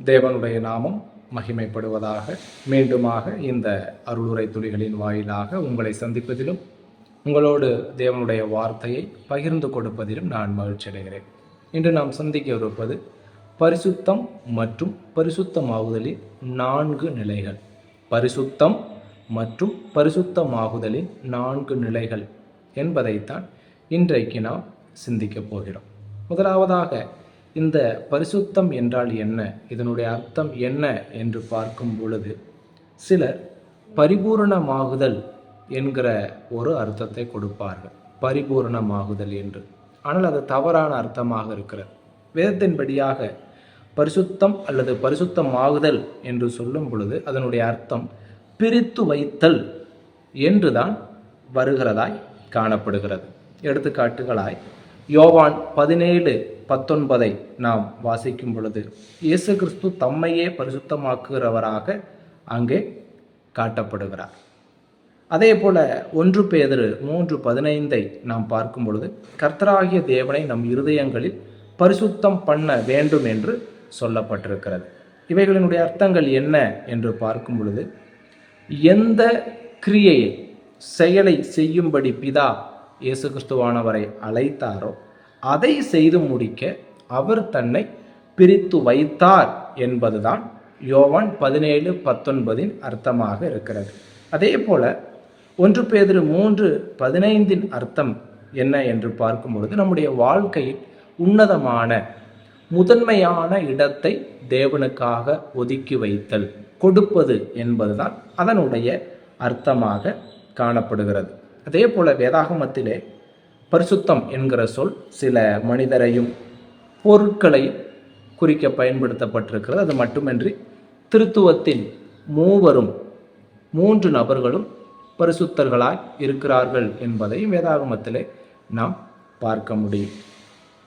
தேவனுடைய நாமம் மகிமைப்படுவதாக. மீண்டுமாக இந்த அருளுரை துளிகளின் வாயிலாக உங்களை சந்திப்பதிலும் உங்களோடு தேவனுடைய வார்த்தையை பகிர்ந்து கொடுப்பதிலும் நான் மகிழ்ச்சி அடைகிறேன். இன்று நாம் சந்திக்க இருப்பது பரிசுத்தம் மற்றும் பரிசுத்தமாகுதலின் 4 நிலைகள். பரிசுத்தம் மற்றும் பரிசுத்தமாகுதலின் 4 நிலைகள் என்பதைத்தான் இன்றைக்கு நாம் சிந்திக்கப் போகிறோம். முதலாவதாக, இந்த பரிசுத்தம் என்றால் என்ன, இதனுடைய அர்த்தம் என்ன என்று பார்க்கும் பொழுது சிலர் பரிபூரணமாகுதல் என்கிற ஒரு அர்த்தத்தை கொடுப்பார்கள். பரிபூரணமாகுதல் என்று. ஆனால் அது தவறான அர்த்தமாக இருக்கிறது. வேதத்தின்படியாக பரிசுத்தம் அல்லது பரிசுத்தமாகுதல் என்று சொல்லும் பொழுது அதனுடைய அர்த்தம் பிரித்து வைத்தல் என்றுதான் வருகிறதாய் காணப்படுகிறது. எடுத்துக்காட்டுகளாய் யோவான் 17:19 நாம் வாசிக்கும் பொழுது இயேசு கிறிஸ்து தம்மையே பரிசுத்தமாக்குகிறவராக அங்கே காட்டப்படுகிறார். அதே போல 1 பேதுரு 3:15 நாம் பார்க்கும் பொழுது கர்த்தராகிய தேவனை நம் இருதயங்களில் பரிசுத்தம் பண்ண வேண்டும் என்று சொல்லப்பட்டிருக்கிறது. இவைகளினுடைய அர்த்தங்கள் என்ன என்று பார்க்கும் பொழுது, எந்த கிரியையை செயலை செய்யும்படி பிதா இயேசு கிறிஸ்துவானவரை அழைத்தாரோ அதை செய்து முடிக்க அவர் தன்னை பிரித்து வைத்தார் என்பதுதான் யோவான் 17:19 அர்த்தமாக இருக்கிறது. அதே போல 1 பேதுரு 3:15 அர்த்தம் என்ன என்று பார்க்கும் பொழுது, நம்முடைய வாழ்க்கையில் உன்னதமான முதன்மையான இடத்தை தேவனுக்காக ஒதுக்கி வைத்தல், கொடுப்பது என்பதுதான் அதனுடைய அர்த்தமாக காணப்படுகிறது. அதே போல வேதாகமத்திலே பரிசுத்தம் என்கிற சொல் சில மனிதரையும் பொருட்களையும் குறிக்க பயன்படுத்தப்பட்டிருக்கிறது. அது மட்டுமின்றி திருத்துவத்தின் 3 நபர்களும் பரிசுத்தர்களாய் இருக்கிறார்கள் என்பதையும் வேதாகமத்திலே நாம் பார்க்க முடியும்.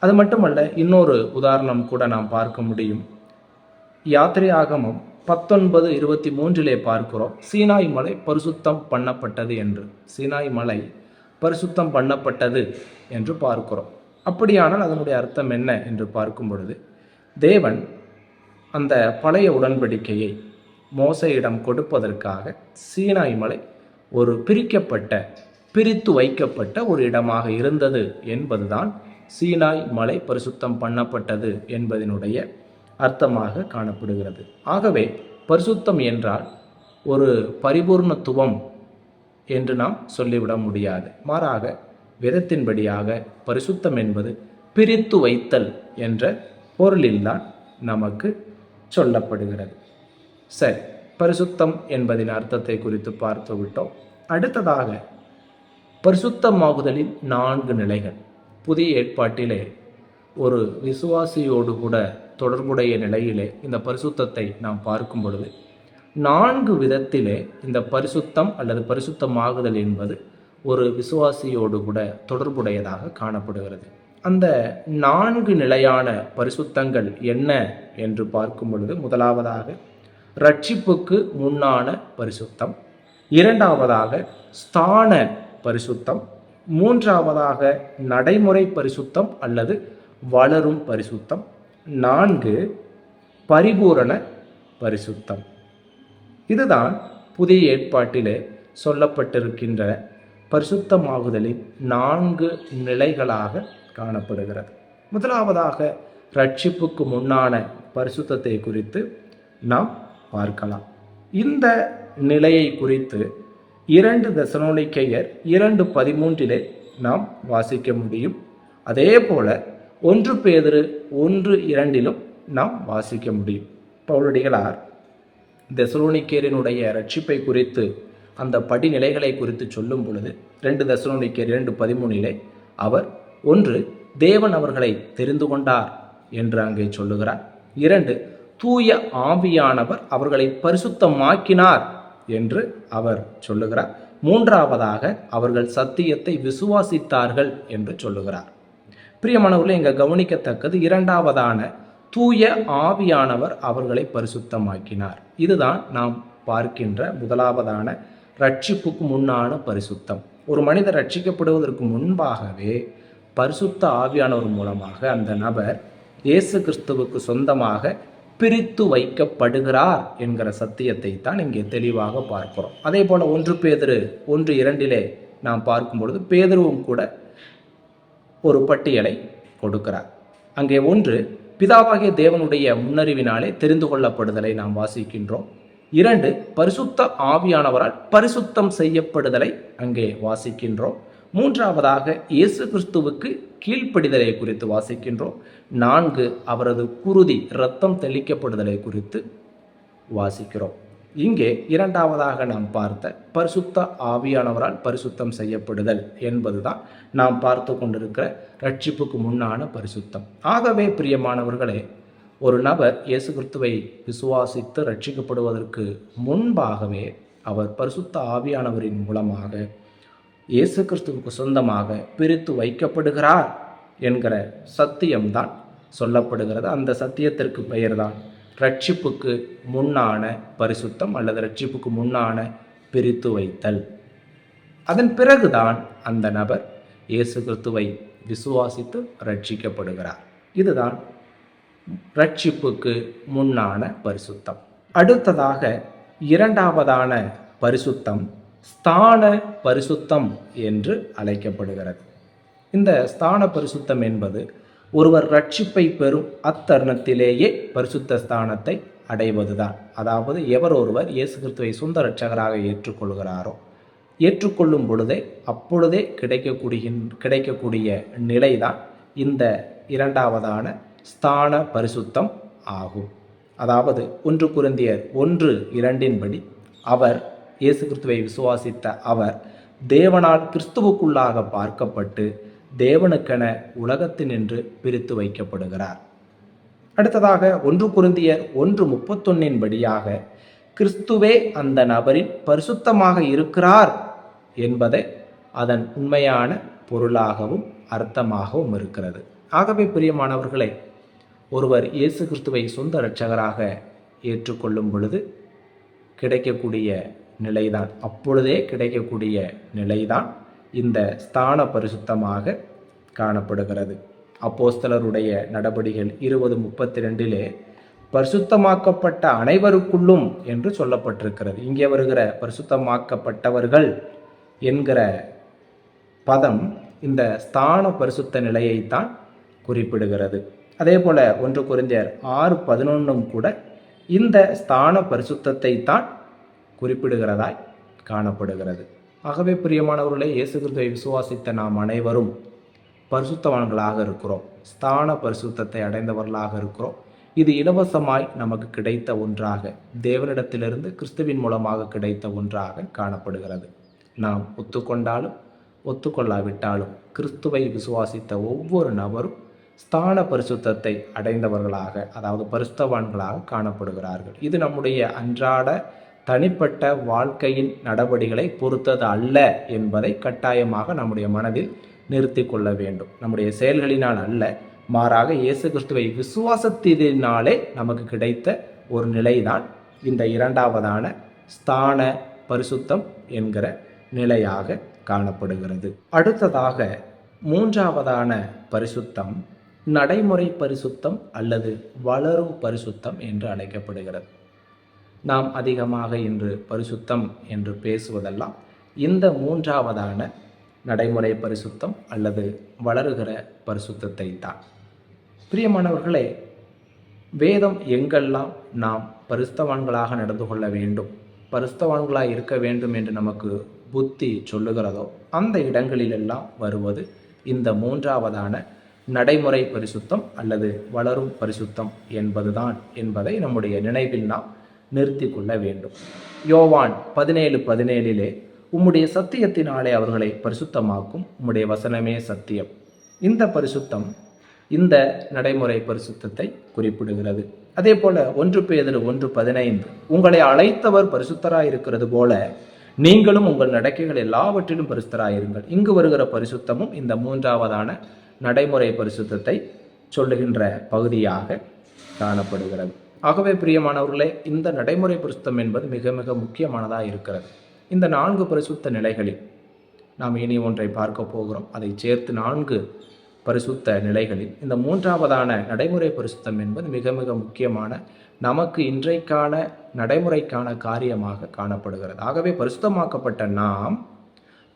அது மட்டுமல்ல, இன்னொரு உதாரணம் கூட நாம் பார்க்க முடியும். யாத்திரையாகமம் 19:23 பார்க்கிறோம், சீனாய் மலை பரிசுத்தம் பண்ணப்பட்டது என்று. சீனாய் மலை பரிசுத்தம் பண்ணப்பட்டது என்று பார்க்கிறோம். அப்படியானால் அதனுடைய அர்த்தம் என்ன என்று பார்க்கும் பொழுது, தேவன் அந்த பழைய உடன்படிக்கையை மோசேயிடம் கொடுப்பதற்காக சீனாய் மலை ஒரு பிரித்து வைக்கப்பட்ட ஒரு இடமாக இருந்தது என்பதுதான் சீனாய் மலை பரிசுத்தம் பண்ணப்பட்டது என்பதனுடைய அர்த்தமாக காணப்படுகிறது. ஆகவே பரிசுத்தம் என்றால் ஒரு பரிபூர்ணத்துவம் என்று நாம் சொல்லிவிட முடியாது. மாறாக வேதத்தின்படியாக பரிசுத்தம் என்பது பிரித்து வைத்தல் என்ற பொருளில்தான் நமக்கு சொல்லப்படுகிறது. சரி, பரிசுத்தம் என்பதின் அர்த்தத்தை குறித்து பார்த்து விட்டோம். அடுத்ததாக பரிசுத்தமாகுதலின் 4 நிலைகள். புதிய ஏற்பாட்டிலே ஒரு விசுவாசியோடு கூட தொடர்புடைய நிலையிலே இந்த பரிசுத்தத்தை நாம் பார்க்கும் பொழுது 4 விதத்திலே இந்த பரிசுத்தம் அல்லது பரிசுத்தமாகுதல் என்பது ஒரு விசுவாசியோடு கூட தொடர்புடையதாக காணப்படுகிறது. அந்த 4 நிலையான பரிசுத்தங்கள் என்ன என்று பார்க்கும் பொழுது, முதலாவதாக ரட்சிப்புக்கு முன்னான பரிசுத்தம், இரண்டாவதாக ஸ்தான பரிசுத்தம், மூன்றாவதாக நடைமுறை பரிசுத்தம் அல்லது வளரும் பரிசுத்தம், 4 பரிபூரண பரிசுத்தம். இதுதான் புதிய ஏற்பாட்டிலே சொல்லப்பட்டிருக்கின்ற பரிசுத்தமாகுதலின் 4 நிலைகளாக காணப்படுகிறது. முதலாவதாக ரட்சிப்புக்கு முன்னான பரிசுத்தத்தை குறித்து நாம் பார்க்கலாம். இந்த நிலையை குறித்து 2 தெசலோனிக்கேயர் 2:13 நாம் வாசிக்க முடியும். அதே போல 1 பேதுரு 1:2 நாம் வாசிக்க முடியும். பவுலடிகளார் தெசலோனிக்கேயரினுடைய ரட்சிப்பை குறித்து, அந்த படிநிலைகளை குறித்து சொல்லும் பொழுது 2 தெசலோனிக்கேயர் 2:13 அவர் 1 தேவன் அவர்களை தெரிந்து கொண்டார் என்று அங்கே சொல்லுகிறார். 2 தூய ஆவியானவர் அவர்களை பரிசுத்தமாக்கினார் என்று அவர் சொல்லுகிறார். 3ஆவதாக அவர்கள் சத்தியத்தை விசுவாசித்தார்கள் என்று சொல்லுகிறார். பிரியமானவர்களே, இங்கே கவனிக்கத்தக்கது 2ஆவதான தூய ஆவியானவர் அவர்களை பரிசுத்தமாக்கினார். இதுதான் நாம் பார்க்கின்ற முதலாவதான ரட்சிப்புக்கு முன்னான பரிசுத்தம். ஒரு மனிதர் ரட்சிக்கப்படுவதற்கு முன்பாகவே பரிசுத்த ஆவியானவர் மூலமாக அந்த நபர் இயேசு கிறிஸ்துவுக்கு சொந்தமாக பிரித்து வைக்கப்படுகிறார் என்கிற சத்தியத்தை தான் இங்கே தெளிவாக பார்க்கிறோம். அதே போல 1 பேதுரு 1:2 நாம் பார்க்கும் பொழுது பேதுருவும் கூட ஒரு பட்டியலை கொடுக்கிறார். அங்கே 1 பிதாவாகிய தேவனுடைய முன்னறிவினாலே தெரிந்து கொள்ளப்படுதலை நாம் வாசிக்கின்றோம். 2 பரிசுத்த ஆவியானவரால் பரிசுத்தம் செய்யப்படுதலை அங்கே வாசிக்கின்றோம். 3வது இயேசு கிறிஸ்துவுக்கு கீழ்ப்படிதலை குறித்து வாசிக்கின்றோம். 4 அவரது குருதி இரத்தம் தெளிக்கப்படுதலை குறித்து வாசிக்கிறோம். இங்கே 2வது நாம் பார்த்த பரிசுத்த ஆவியானவரால் பரிசுத்தம் செய்யப்படுதல் என்பதுதான் நாம் பார்த்து கொண்டிருக்கிற ரட்சிப்புக்கு முன்னான பரிசுத்தம். ஆகவே பிரியமானவர்களே, ஒரு நபர் இயேசு கிறிஸ்துவை விசுவாசித்து ரட்சிக்கப்படுவதற்கு முன்பாகவே அவர் பரிசுத்த ஆவியானவரின் மூலமாக இயேசு கிறிஸ்துவுக்கு சொந்தமாக பிரித்து வைக்கப்படுகிறார் என்கிற சத்தியம்தான் சொல்லப்படுகிறது. அந்த சத்தியத்திற்கு பெயர்தான் ரட்சிப்புக்கு முன்னான பரிசுத்தம் அல்லது ரட்சிப்புக்கு முன்னான பிரித்து வைத்தல். அதன் பிறகுதான் அந்த நபர் இயேசு கிறிஸ்துவை விசுவாசித்து ரட்சிக்கப்படுகிறார். இதுதான் ரட்சிப்புக்கு முன்னான பரிசுத்தம். அடுத்ததாக 2வதான பரிசுத்தம் ஸ்தான பரிசுத்தம் என்று அழைக்கப்படுகிறது. இந்த ஸ்தான பரிசுத்தம் என்பது ஒருவர் ரட்சிப்பை பெறும் அத்தருணத்திலேயே பரிசுத்த ஸ்தானத்தை அடைவதுதான். அதாவது எவர் ஒருவர் இயேசு கிறிஸ்துவை சொந்த இரட்சகராக ஏற்றுக்கொள்கிறாரோ, ஏற்றுக்கொள்ளும் பொழுதே அப்பொழுதே கிடைக்கக்கூடிய நிலைதான் இந்த 2வதான ஸ்தான பரிசுத்தம் ஆகும். அதாவது 1 கொரிந்தியர் 1:2 அவர் இயேசு கிறிஸ்துவை விசுவாசித்த அவர் தேவனால் கிறிஸ்துவுக்குள்ளாக பார்க்கப்பட்டு தேவனுக்கென உலகத்தினின்று பிரித்து வைக்கப்படுகிறார். அடுத்ததாக 1 கொரிந்தியர் 1:31 கிறிஸ்துவே அந்த நபரின் பரிசுத்தமாக இருக்கிறார் என்பதை அதன் உண்மையான பொருளாகவும் அர்த்தமாகவும் இருக்கிறது. ஆகவே பிரியமானவர்களே, ஒருவர் இயேசு கிறிஸ்துவை சொந்த இரட்சகராக ஏற்றுக்கொள்ளும் பொழுது கிடைக்கக்கூடிய நிலைதான், அப்பொழுதே கிடைக்கக்கூடிய நிலைதான் இந்த ஸ்தான பரிசுத்தமாக காணப்படுகிறது. அப்போஸ்தலருடைய நடபடிகள் 20:32 பரிசுத்தமாக்கப்பட்ட அனைவருக்குள்ளும் என்று சொல்லப்பட்டிருக்கிறது. இங்கே வருகிற பரிசுத்தமாக்கப்பட்டவர்கள் என்கிற பதம் இந்த ஸ்தான பரிசுத்த நிலையைத்தான் குறிப்பிடுகிறது. அதே போல 1 கொரிந்தியர் 6:11 கூட இந்த ஸ்தான பரிசுத்தத்தை தான் குறிப்பிடுகிறதாய் காணப்படுகிறது. ஆகவே பிரியமானவர்களே, இயேசு கிறிஸ்துவை விசுவாசித்த நாம் அனைவரும் பரிசுத்தவான்களாக இருக்கிறோம். ஸ்தான பரிசுத்தத்தை அடைந்தவர்களாக இருக்கிறோம். இது இலவசமாய் நமக்கு கிடைத்த ஒன்றாக, தேவனிடத்திலிருந்து கிறிஸ்துவின் மூலமாக கிடைத்த ஒன்றாக காணப்படுகிறது. நாம் ஒத்துக்கொண்டாலும் ஒத்துக்கொள்ளாவிட்டாலும் கிறிஸ்துவை விசுவாசித்த ஒவ்வொரு நபரும் ஸ்தான பரிசுத்தத்தை அடைந்தவர்களாக, அதாவது பரிசுத்தவான்களாக காணப்படுகிறார்கள். இது நம்முடைய அன்றாட தனிப்பட்ட வாழ்க்கையின் நடவடிக்கைகளை பொறுத்தது அல்ல என்பதை கட்டாயமாக நம்முடைய மனதில் நிறுத்தி கொள்ள வேண்டும். நம்முடைய செயல்களினால் அல்ல, மாறாக இயேசு கிறிஸ்துவை விசுவாசத்தினாலே நமக்கு கிடைத்த ஒரு நிலைதான் இந்த 2வதான ஸ்தான பரிசுத்தம் என்கிற நிலையாக காணப்படுகிறது. அடுத்ததாக 3வதான பரிசுத்தம் நடைமுறை பரிசுத்தம் அல்லது வளரும் பரிசுத்தம் என்று அழைக்கப்படுகிறது. நாம் அதிகமாக இன்று பரிசுத்தம் என்று பேசுவதெல்லாம் இந்த 3வதான நடைமுறை பரிசுத்தம் அல்லது வளருகிற பரிசுத்தத்தை தான். பிரியமானவர்களே, வேதம் எங்கெல்லாம் நாம் பரிசுத்தவான்களாக நடந்து கொள்ள வேண்டும், பரிசுத்தவான்களாக இருக்க வேண்டும் என்று நமக்கு புத்தி சொல்லுகிறதோ அந்த இடங்களிலெல்லாம் வருவது இந்த 3வதான நடைமுறை பரிசுத்தம் அல்லது வளரும் பரிசுத்தம் என்பதுதான் என்பதை நம்முடைய நினைவில் நாம் நிறுத்தி கொள்ள வேண்டும். யோவான் 17:17 உம்முடைய சத்தியத்தினாலே அவர்களை பரிசுத்தமாக்கும், உம்முடைய வசனமே சத்தியம். இந்த பரிசுத்தம் இந்த நடைமுறை பரிசுத்தத்தை குறிப்பிடுகிறது. அதே போல 1 பேதுரு 1:15 உங்களை அழைத்தவர் பரிசுத்தராய் இருக்கிறது போல நீங்களும் உங்கள் நடக்கைகள் எல்லாவற்றிலும் பரிசுத்தராயிருங்கள். இங்கு வருகிற பரிசுத்தமும் இந்த 3வதான நடைமுறை பரிசுத்தத்தை சொல்லுகின்ற பகுதியாக காணப்படுகிறது. ஆகவே பிரியமானவர்களே, இந்த நடைமுறை பரிசுத்தம் என்பது மிக மிக முக்கியமானதாக இருக்கிறது. இந்த 4 பரிசுத்த நிலைகளில் நாம் இனி ஒன்றை பார்க்க போகிறோம். அதை சேர்த்து 4 பரிசுத்த நிலைகளில் இந்த 3வதான நடைமுறை பரிசுத்தம் என்பது மிக மிக முக்கியமான நமக்கு இன்றைக்கான நடைமுறைக்கான காரியமாக காணப்படுகிறது. ஆகவே பரிசுத்தமாக்கப்பட்ட நாம்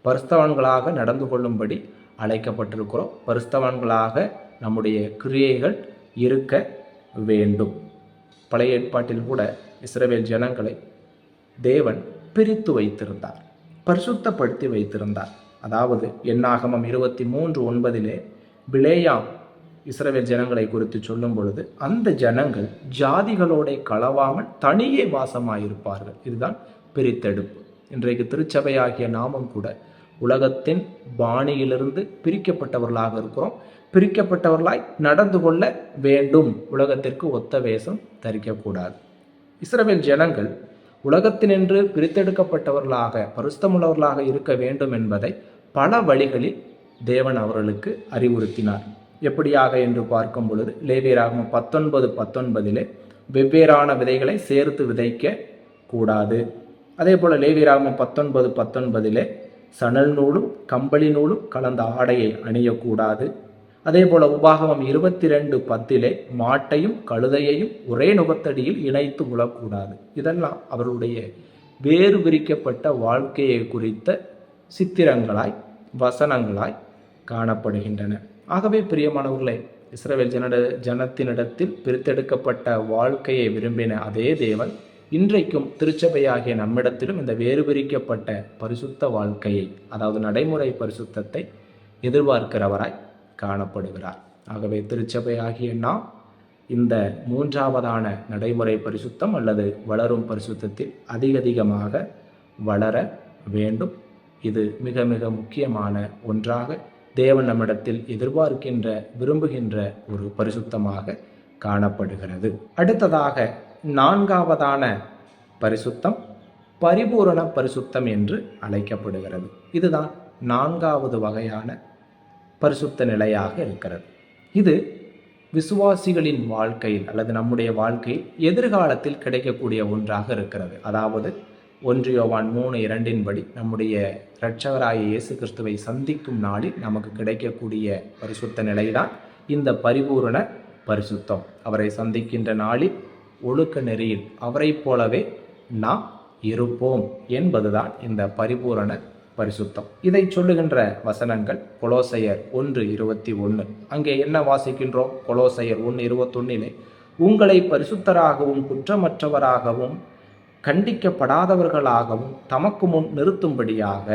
பரிசுத்தவான்களாக நடந்து கொள்ளும்படி அழைக்கப்பட்டிருக்கிறோம். பரிசுத்தவான்களாக நம்முடைய கிரியைகள் இருக்க வேண்டும். பழைய ஏற்பாட்டில் கூட இஸ்ரவேல் ஜனங்களை தேவன் பிரித்து வைத்திருந்தார், பரிசுத்தப்படுத்தி வைத்திருந்தார். அதாவது என்னாகமம் 23:9 பிலேயாம் இஸ்ரவேல் ஜனங்களை குறித்து சொல்லும் பொழுது, அந்த ஜனங்கள் ஜாதிகளோட கலவாமல் தனியே வாசமாயிருப்பார்கள். இதுதான் பிரித்தெடுப்பு. இன்றைக்கு திருச்சபையாகிய நாமும் கூட உலகத்தின் பாணியிலிருந்து பிரிக்கப்பட்டவர்களாக இருக்கிறோம். பிரிக்கப்பட்டவர்களாய் நடந்து கொள்ள வேண்டும். உலகத்திற்கு ஒத்த வேஷம் தரிக்கக்கூடாது. இஸ்ரவேல் ஜனங்கள் உலகத்தினின்று பிரித்தெடுக்கப்பட்டவர்களாக பரிசுத்தமுள்ளவர்களாக இருக்க வேண்டும் என்பதை பல வழிகளில் தேவன் அவர்களுக்கு அறிவுறுத்தினார். எப்படியாக என்று பார்க்கும் பொழுது லேவியராகமம் 19:19 வெவ்வேறான விதைகளை சேர்த்து விதைக்க கூடாது. அதே போல லேவியராகமம் 19:19 சணல் நூலும் கம்பளி நூலும் கலந்த ஆடையை அணியக்கூடாது. அதே போல உபாகமம் 22:10 மாட்டையும் கழுதையையும் ஒரே நுகத்தடியில் இணைத்து உழக்கூடாது. இதெல்லாம் அவருடைய வேறு விரிக்கப்பட்ட வாழ்க்கையை குறித்த சித்திரங்களாய் வசனங்களாய் காணப்படுகின்றன. ஆகவே பிரியமானவர்களே, இஸ்ரவேல் ஜனத்தினிடத்தில் பிரித்தெடுக்கப்பட்ட வாழ்க்கையை விரும்பின அதே தேவன் இன்றைக்கும் திருச்சபையாகிய நம்மிடத்திலும் இந்த வேறு பிரிக்கப்பட்ட பரிசுத்த வாழ்க்கையை, அதாவது நடைமுறை பரிசுத்தத்தை எதிர்பார்க்கிறவராய் காணப்படுகிறார். ஆகவே திருச்சபையாகிய நாம் இந்த மூன்றாவதான நடைமுறை பரிசுத்தம் அல்லது வளரும் பரிசுத்தத்தில் அதிகமாக வளர வேண்டும். இது மிக மிக முக்கியமான ஒன்றாக தேவன் நம்மிடத்தில் எதிர்பார்க்கின்ற விரும்புகின்ற ஒரு பரிசுத்தமாக காணப்படுகிறது. அடுத்ததாக நான்காவதான பரிசுத்தம் பரிபூரண பரிசுத்தம் என்று அழைக்கப்படுகிறது. இதுதான் நான்காவது வகையான பரிசுத்த நிலையாக இருக்கிறது. இது விசுவாசிகளின் வாழ்க்கையில் அல்லது நம்முடைய வாழ்க்கையில் எதிர்காலத்தில் கிடைக்கக்கூடிய ஒன்றாக இருக்கிறது. அதாவது 1 யோவான் 3:2 படி நம்முடைய இரட்சகராகிய இயேசு கிறிஸ்துவை சந்திக்கும் நாளில் நமக்கு கிடைக்கக்கூடிய பரிசுத்த நிலைதான் இந்த பரிபூரண பரிசுத்தம். அவரை சந்திக்கின்ற நாளில் ஒழுக்க நெறியில் அவரை போலவே நாம் இருப்போம் என்பதுதான் இந்த பரிபூரண பரிசுத்தம். இதை சொல்லுகின்ற வசனங்கள் கொலோசையர் 1:21. அங்கே என்ன வாசிக்கின்றோம்? கொலோசையர் 1:21 உங்களை பரிசுத்தராகவும் குற்றமற்றவராகவும் கண்டிக்கப்படாதவர்களாகவும் தமக்கு முன் நிறுத்தும்படியாக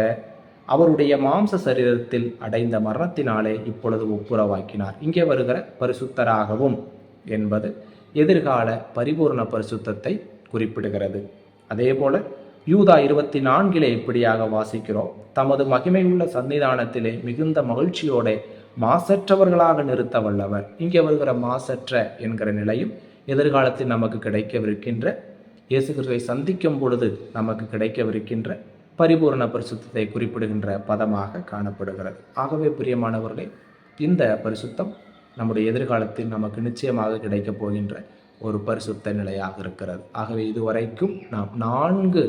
அவருடைய மாம்ச சரீரத்தில் அடைந்த மரணத்தினாலே இப்பொழுது ஒப்புரவாக்கினார். இங்கே வருகிற பரிசுத்தராகவும் என்பது எதிர்கால பரிபூர்ண பரிசுத்தத்தை குறிப்பிடுகிறது. அதே போல யூதா 24 இப்படியாக வாசிக்கிறோம், தமது மகிமையுள்ள சன்னிதானத்திலே மிகுந்த மகிழ்ச்சியோட மாசற்றவர்களாக நிறுத்த வல்லவர். இங்கே வருகிற மாசற்ற என்கிற நிலையும் எதிர்காலத்தில் நமக்கு கிடைக்கவிருக்கின்ற இயேசு கிறிஸ்துவை சந்திக்கும் பொழுது நமக்கு கிடைக்கவிருக்கின்ற பரிபூரண பரிசுத்தத்தை குறிப்பிடுகின்ற பதமாக காணப்படுகிறது. ஆகவே பிரியமானவர்களே, இந்த பரிசுத்தம் நம்முடைய எதிர்காலத்தில் நமக்கு நிச்சயமாக கிடைக்கப் போகின்ற ஒரு பரிசுத்த நிலையாக இருக்கிறது. ஆகவே இதுவரைக்கும் நாம் 4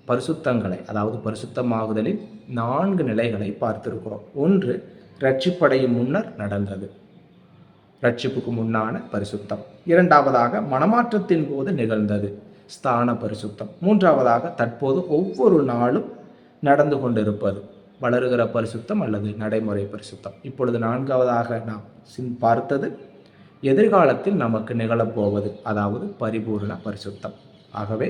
பரிசுத்தங்களை, அதாவது பரிசுத்தமாகுதலின் 4 நிலைகளை பார்த்திருக்கிறோம். ஒன்று, ரட்சிப்படையும் முன்னர் நடந்தது, ரட்சிப்புக்கு முன்னான பரிசுத்தம். இரண்டாவதாக மனமாற்றத்தின் போது நிகழ்ந்தது, ஸ்தான பரிசுத்தம். மூன்றாவதாக தற்போது ஒவ்வொரு நாளும் நடந்து கொண்டிருப்பது, வளருகிற பரிசுத்தம் அல்லது நடைமுறை பரிசுத்தம். இப்பொழுது நான்காவதாக நாம் பார்த்தது எதிர்காலத்தில் நமக்கு நிகழப்போவது, அதாவது பரிபூரண பரிசுத்தம். ஆகவே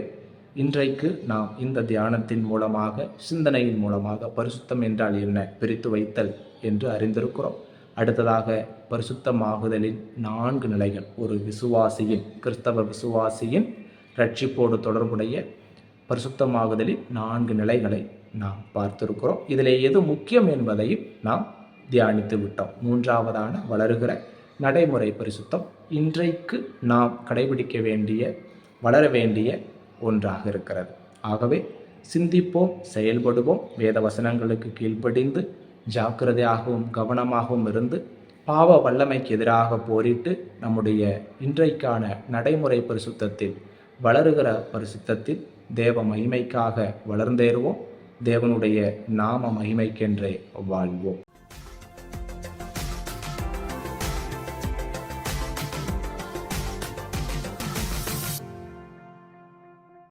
இன்றைக்கு நாம் இந்த தியானத்தின் மூலமாக, சிந்தனையின் மூலமாக பரிசுத்தம் என்றால் என்ன, பிரித்து வைத்தல் என்று அறிந்திருக்கிறோம். அடுத்ததாக பரிசுத்தமாகுதலின் 4 நிலைகள், ஒரு விசுவாசியின், கிறிஸ்தவ விசுவாசியின் ரட்சிப்போடு தொடர்புடைய பரிசுத்தமாகுதலின் 4 நிலைகளை நாம் பார்த்திருக்கிறோம். இதிலே எது முக்கியம் என்பதையும் நாம் தியானித்து விட்டோம். மூன்றாவதான வளருகிற நடைமுறை பரிசுத்தம் இன்றைக்கு நாம் கடைபிடிக்க வேண்டிய, வளர வேண்டிய ஒன்றாக இருக்கிறது. ஆகவே சிந்திப்போம், செயல்படுவோம், வேத வசனங்களுக்கு கீழ்ப்படிந்து ஜாக்கிரதையாகவும் கவனமாகவும் இருந்து பாவ வல்லமைக்கு எதிராக போரிட்டு நம்முடைய இன்றைக்கான நடைமுறை பரிசுத்தத்தில், வளருகிற பரிசுத்தத்தில் தேவ மகிமைக்காக வளர்ந்தேறுவோம். தேவனுடைய நாம மகிமைக்கென்றே வாழ்வோம்.